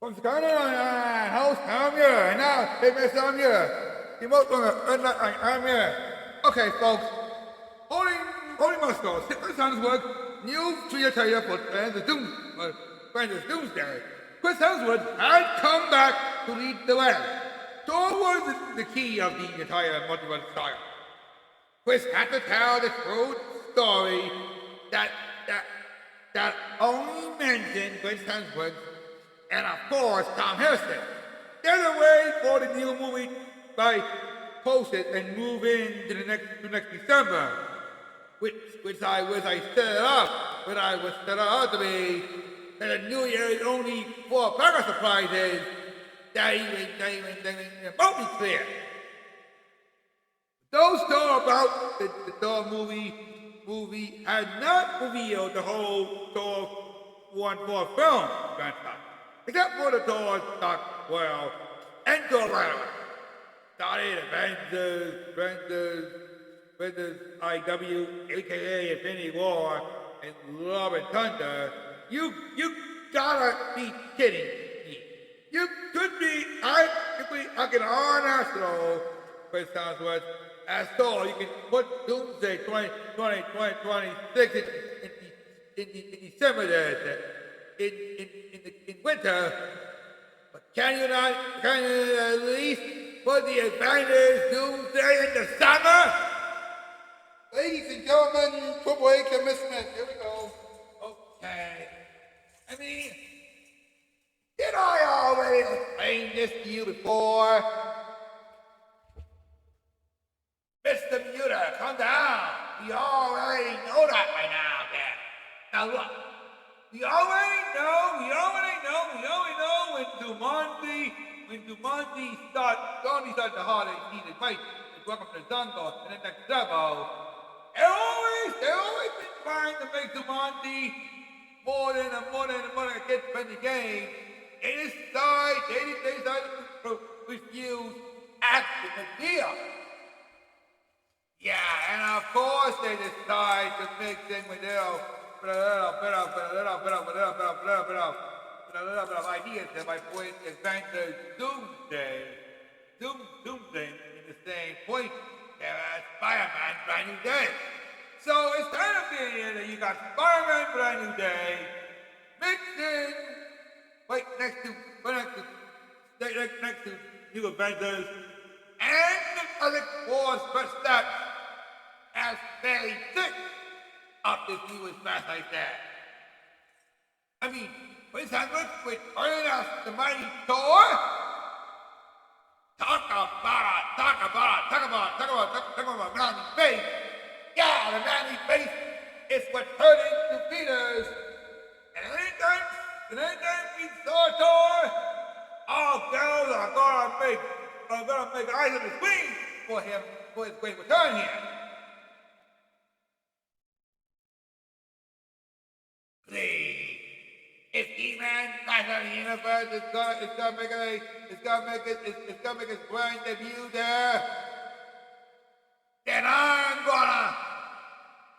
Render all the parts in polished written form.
What's going on, host? I'm here. Now, hey, mister, I'm here. You most I'm here. Okay, folks. Holy muscles. Chris Hemsworth, new trailer for Avengers Doomsday. Chris Hemsworth had come back to lead the way. Thor was the key of the entire multiverse saga. Chris had to tell the true story that only mentioned Chris Hemsworth and of course Tom Hiddleston. There's a way for the new movie by post it and move into the next December, which I set it up, but I was set it up to be that the New Year is only for burger surprises that even won't be clear. Those know about the Thor movie had not revealed the whole Thor 1-4 film franchise. Except for the Thor Dark World and Thor Ragnarok. Started Avengers, IW, aka Infinity War, and Love and Thunder. You gotta be kidding me. You could be, I can Arsenal, Chris Hemsworth, as Thor. You can put Doomsday 2026 in December there. In winter, but can you at least put the Avengers Doomsday in the summer? Ladies and gentlemen, Triple A commitment. Here we go. Okay. I mean, did I already explain this to you before? Mr. Muter, come down. We already know that by now, man. Now look. We already know when Jumanji starts the holiday season, right? It's welcome to the jungle and the next level. They always been trying to make Jumanji more than a kid-friendly game. They decided to refuse action appeal. Yeah, and of course they decide to mix in with their a little bit of ideas that might put Avengers Doomsday in the same point as Spider-Man Brand New Day. So it's kind of weird that you got Spider-Man Brand New Day mixed in next to New Avengers and the other Force first steps as very thick of this newest match like that. I mean, Chris Hemsworth with earning us the mighty Thor? Talk about manly face. Yeah, the manly face is what's hurting the Peters. And anytime we saw Thor, all girls are gonna make eyes on his wings for him for his great return here. Please. If He-Man Master of the Universe is gonna make his grand debut there, then I'm gonna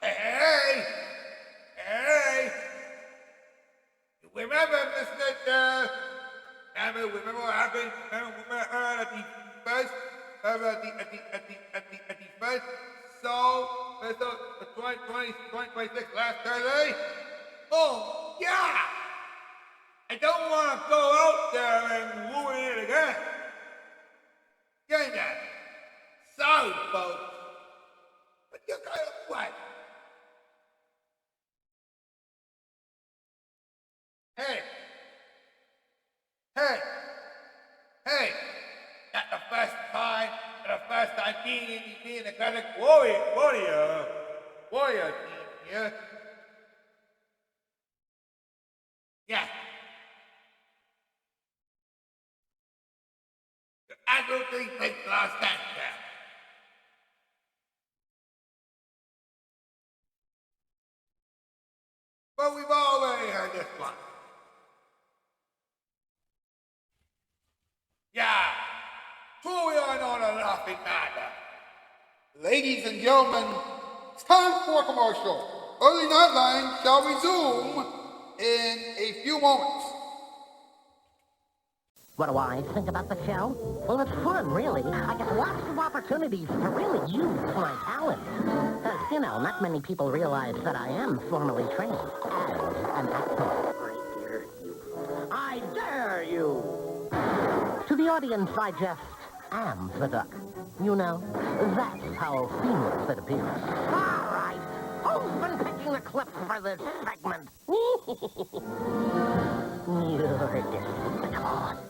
hey. Remember what happened? Remember at the first the 2026 last Thursday? Oh, yeah! I don't want to go out there and ruin it again. Getting that? Sorry, folks. But you're kind of right. Hey! That's the first time being a classic warrior team here. Yeah. Your absolutely makes a lot of sense there. But we've already heard this one. Yeah. Truly are not a laughing matter. Ladies and gentlemen, it's time for a commercial. Early Nightline shall resume in a few moments. What do I think about the show? Well, it's fun, really. I get lots of opportunities to really use my talents. Because, not many people realize that I am formally trained as an actor. I dare you! To the audience, I just am the duck. That's how seamless it appears. All right, who's been picking the clips for this segment? You're despicable.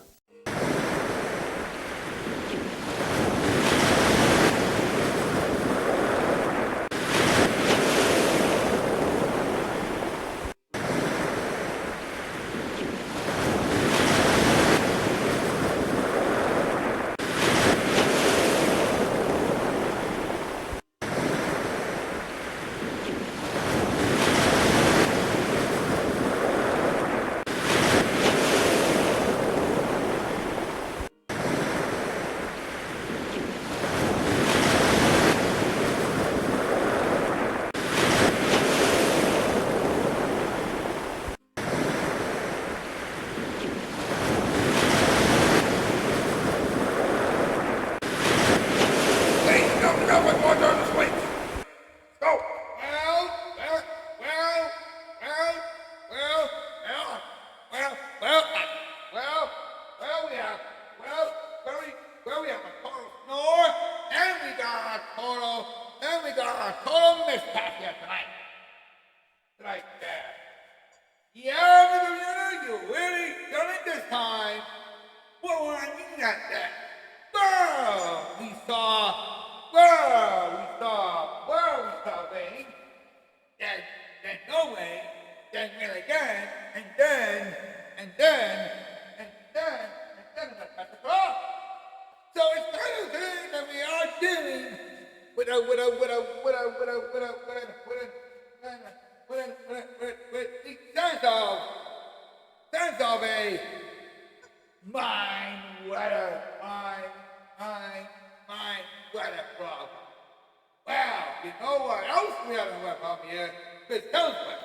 Chris Hemsworth.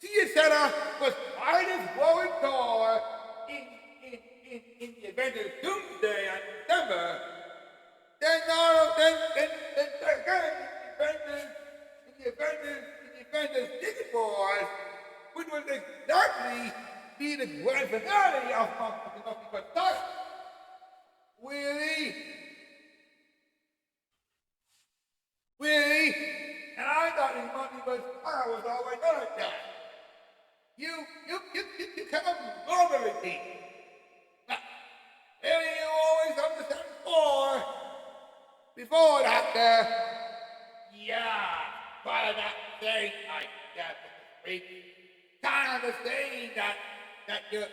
Theater was finest growing Thor in the Avengers Doomsday on December. Then again in the Avengers Secret Wars, which was exactly be the grand finale of the Thor. Really? And I thought his money was always done at that. You come wrong everything. Now, really you always understand before that, yeah, but that saying like that, kind of the saying that you're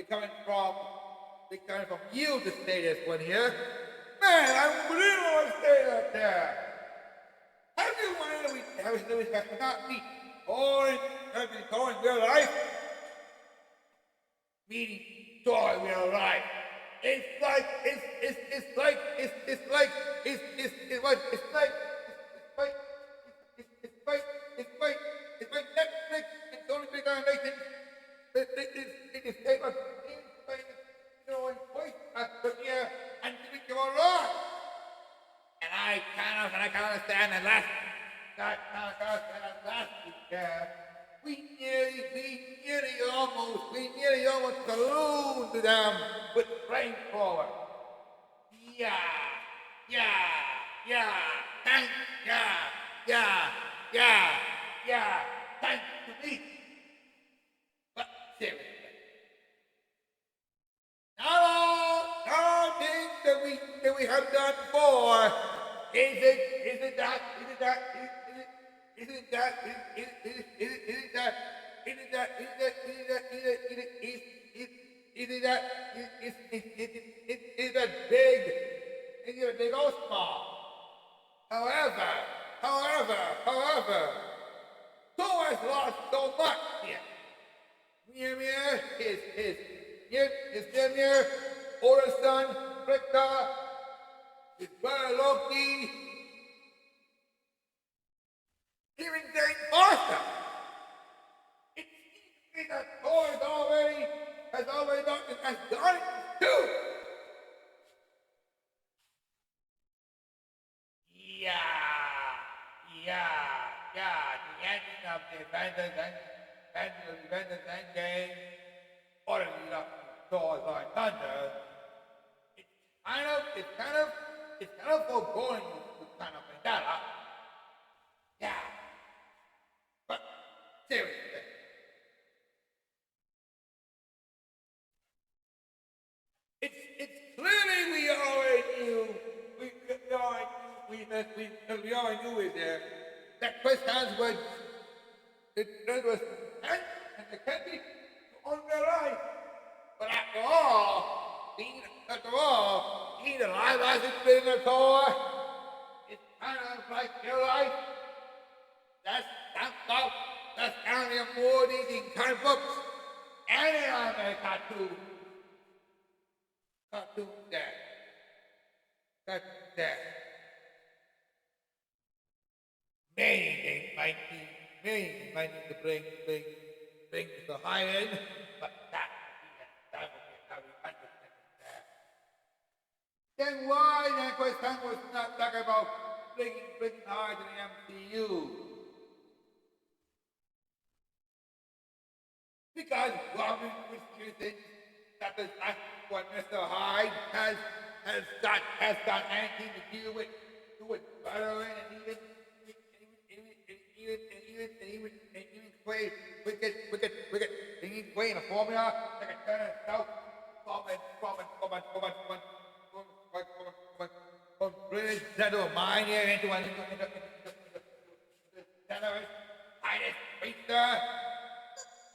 coming from you to say this one here. Man, I really want to say that there. How do you want to have not be Thor in real life? Meaning Thor in real life. It's like Netflix. It's only big on making. It's famous. And voice actor here and individual law. And I kind of understand that last week, we nearly almost ballooned them with flamethrower. Yeah, thanks, thanks to me. But seriously. Not all things that we have done before. Isn't that big or small? However, Thor has lost so much here. His Mjolnir, older son, Fricka, his brother Loki, even Jane Foster. It seems that Thor is already has already done it, has done it too. The ending of the Avengers Endgame, or the lead up to Thor: Love and Thunder. It's kind of foreboding to kind of bring that up. Yeah, but seriously, it's clearly we already knew we already knew it there that Chris Hemsworth it was and the country on their life. But after all, being a live action being a Thor, it's kind of like your life. That's only more than comic books and an anime cartoon. Cartoon there. That's there. Maybe they might need to bring the high end, but that will be how we understand that. Then why then Chris Hemsworth not talking about bringing high to the MCU? Because Robin Christian thinks that that's what Mr. Hyde has got anything to do with buttering and even Quay, Quay in a formula like a turn itself, from brilliant center of mind here into generous finest creature.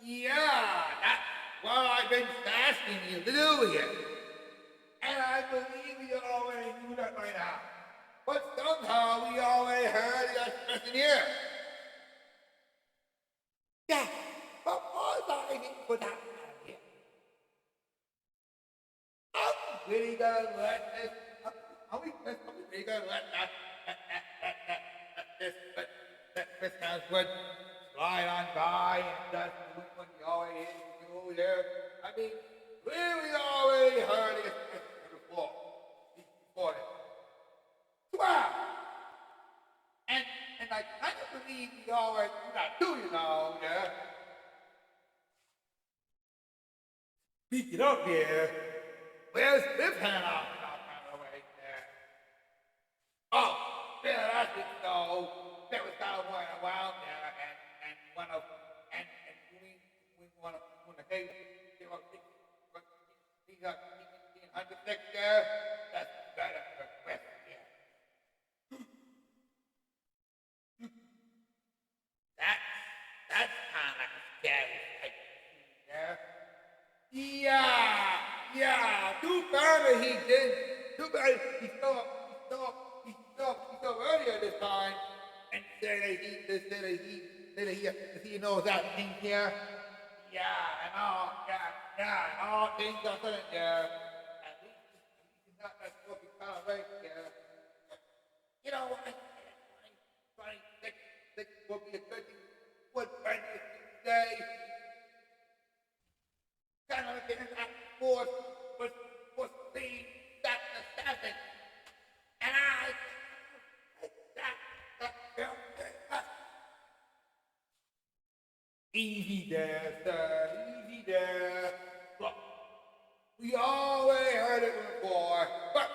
Yeah, that's what I've been asking you to do here. And I believe you already knew that by now. But somehow we already heard the expression here. Yeah, but all I need for that here. I'm really gonna let this. Are we really gonna let this Hemsworth slide on by and just do what you already do here? I mean, we already heard it before this. Wow! And I kind of believe we already do that too, you know, yeah? Speaking up here, where's Biff Hannah out of the way there? Oh, yeah, that's it, so there was kind of one around there, and one of, and we want to hey, you know, he's 106 there, that's better for West here. That's kind of scary sight there. Yeah, too bad that he did. Too bad he stopped earlier this time and said that he knows that thing here. Yeah, and all things are good there. At least he's not that smoky kind of right there. You know what? 26 will be a good thing. What Brendan say? Kind of getting that force was being that assassin. And that easy there, sir. Easy there. Look, we already heard it before, but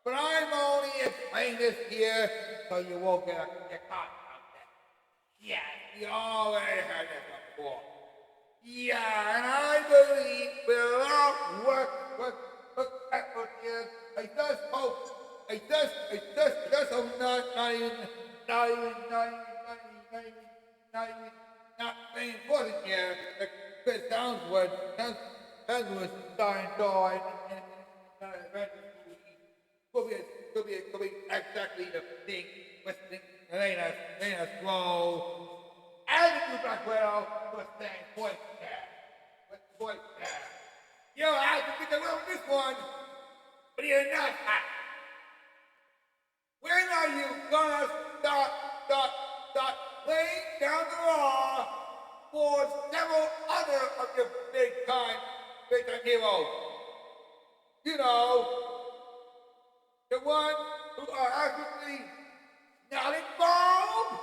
I'm only explaining this here so you won't get caught out there. Yeah, we already heard this before. Yeah, and I believe without work effort here, I just hope not very important here. Chris Hemsworth starring Thor in an Avengers movie. Could be exactly the thing with Elena's role. And the new Black Widow was saying voice cast. With voice cast. You know, I had to think about this one, but you're not hot. When are you gonna start laying down the law for several other of your big time heroes. You know, the ones who are actually not involved.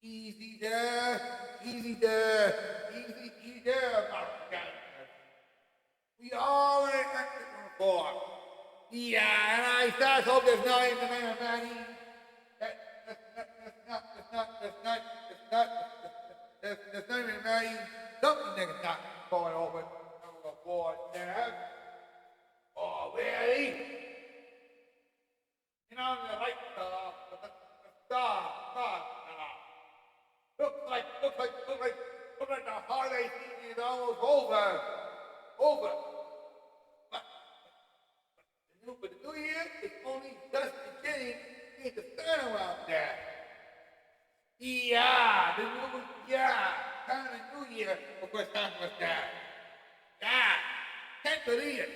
Easy there, easy there, easy there, American. We all ain't acting for. Yeah, and I start hope there's not even a Manny. There's not even Manny. Something that's not going over board there. Oh, really? You know, the light, the star. Looks like the holiday season is almost over. But the new year is only just beginning. You need to stand around there. Yeah, kind of the new year before Christmas there. Yeah, can't believe it.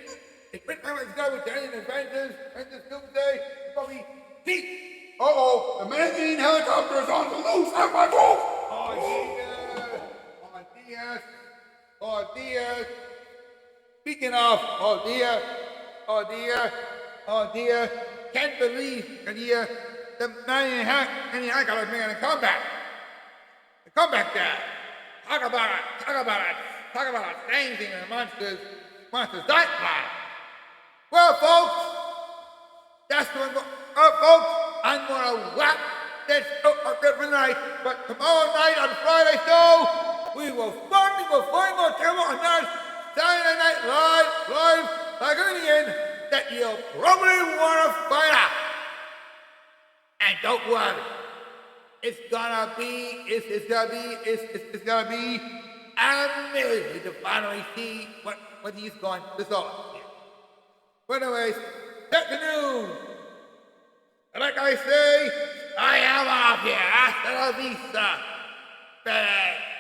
It's been time to go with Danny and Adventures and this doomsday. Probably peace. Uh-oh, the man-eating helicopter is on the loose at my boat! Oh dear. Speaking of, oh dear, can't believe the man in helicopter is making a comeback. The comeback there. Talk about a changing in monsters Nightline. Well, folks, that's what I'm gonna wrap this up tonight. But tomorrow night on Friday show, we will find more terrible on Saturday Night Live, like Indian, that you'll probably want to find out. And don't worry, it's gonna be amazing to finally see what he's going to solve here. But anyways, that's the news. And like I say, I am off here. Hasta la vista, baby.